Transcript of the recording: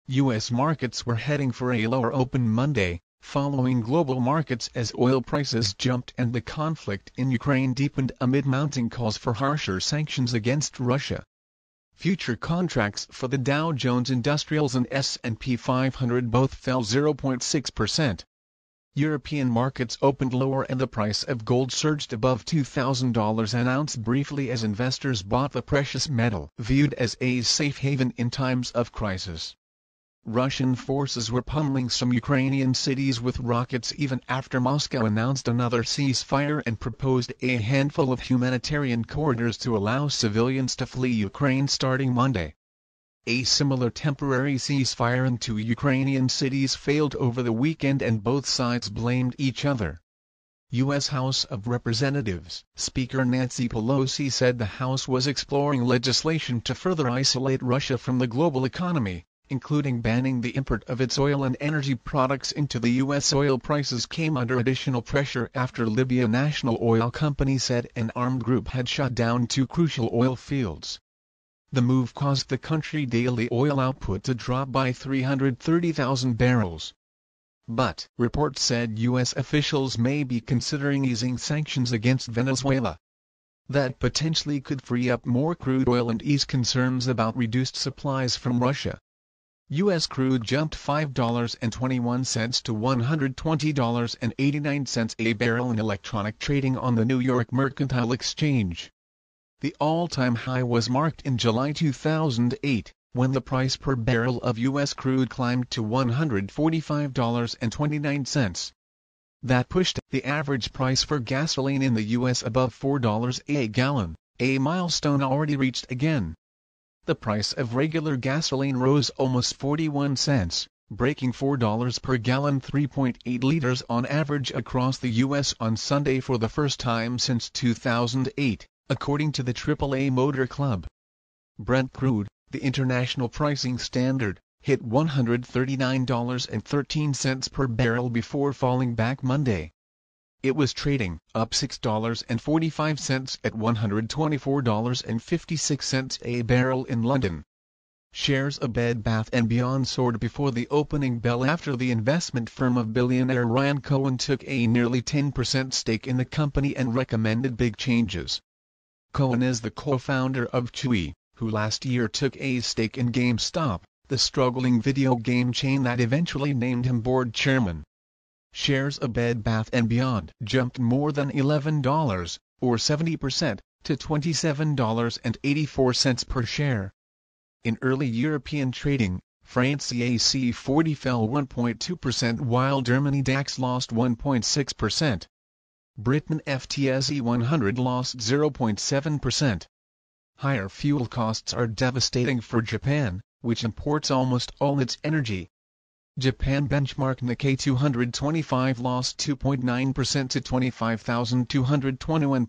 U.S. markets were heading for a lower open Monday, following global markets as oil prices jumped and the conflict in Ukraine deepened amid mounting calls for harsher sanctions against Russia. Future contracts for the Dow Jones Industrials and S&P 500 both fell 0.6%. European markets opened lower and the price of gold surged above $2,000 an ounce briefly as investors bought the precious metal viewed as a safe haven in times of crisis. Russian forces were pummeling some Ukrainian cities with rockets even after Moscow announced another ceasefire and proposed a handful of humanitarian corridors to allow civilians to flee Ukraine starting Monday. A similar temporary ceasefire in two Ukrainian cities failed over the weekend and both sides blamed each other. U.S. House of Representatives Speaker Nancy Pelosi said the House was exploring legislation to further isolate Russia from the global economy, including banning the import of its oil and energy products into the U.S. Oil prices came under additional pressure after Libya National Oil Company said an armed group had shut down two crucial oil fields. The move caused the country's daily oil output to drop by 330,000 barrels. But, reports said U.S. officials may be considering easing sanctions against Venezuela. That potentially could free up more crude oil and ease concerns about reduced supplies from Russia. U.S. crude jumped $5.21 to $120.89 a barrel in electronic trading on the New York Mercantile Exchange. The all-time high was marked in July 2008, when the price per barrel of U.S. crude climbed to $145.29. That pushed the average price for gasoline in the U.S. above $4 a gallon, a milestone already reached again. The price of regular gasoline rose almost 41 cents, breaking $4 per gallon 3.8 liters on average across the U.S. on Sunday for the first time since 2008, according to the AAA Motor Club. Brent crude, the international pricing standard, hit $139.13 per barrel before falling back Monday. It was trading up $6.45 at $124.56 a barrel in London. Shares of Bed Bath & Beyond soared before the opening bell after the investment firm of billionaire Ryan Cohen took a nearly 10% stake in the company and recommended big changes. Cohen is the co-founder of Chewy, who last year took a stake in GameStop, the struggling video game chain that eventually named him board chairman. Shares of Bed Bath & Beyond jumped more than $11, or 70%, to $27.84 per share. In early European trading, France CAC 40 fell 1.2% while Germany DAX lost 1.6%. Britain FTSE 100 lost 0.7%. Higher fuel costs are devastating for Japan, which imports almost all its energy. Japan benchmark Nikkei 225 lost 2.9% to 25,221